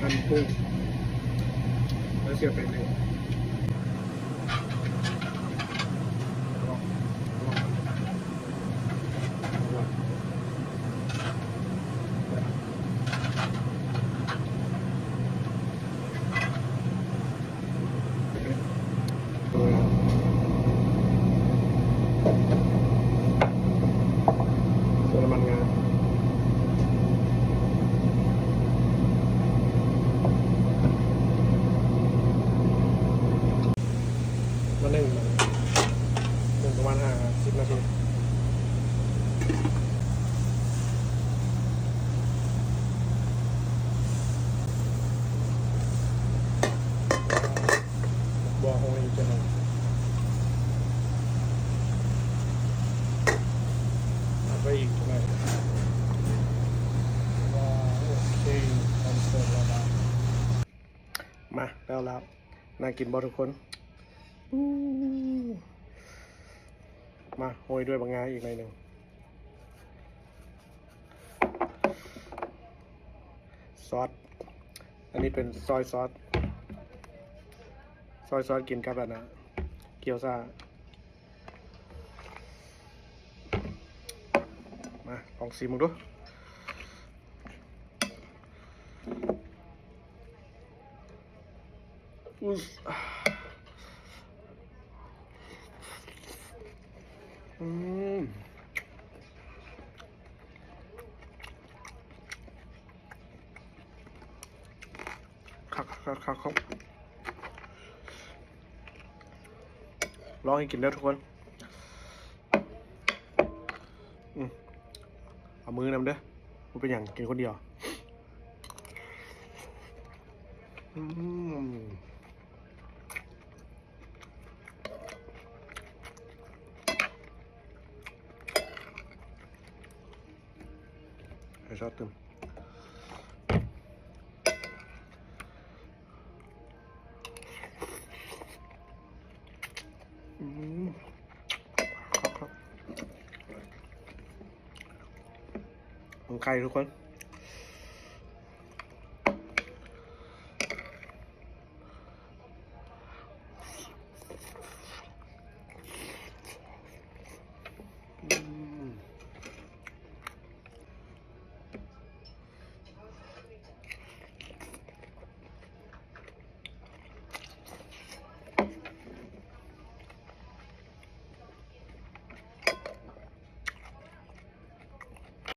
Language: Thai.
หั่นกุ้งแล้วเสียบไปเลยใส่น้ำมันงามานึ่งประมาณ50 นาทีบัวหอยจะหนึ่งไปอีกใช่ไหมว้าวโอเคทำเสร็จแล้วนะมาแล้วน่ากินบ่ทุกคนมาโรยด้วยบางงาอีกหน่อยหนึ่งซอสอันนี้เป็นซอยซอสกินกับแบบนะเกี๊ยวซ่ามาลองชิมมึงดูครับลองให้กินแล้วทุกคนเอามือนำเด้อมันเป็นอย่างกินคนเดียวชอบตึมครับของใครทุกคน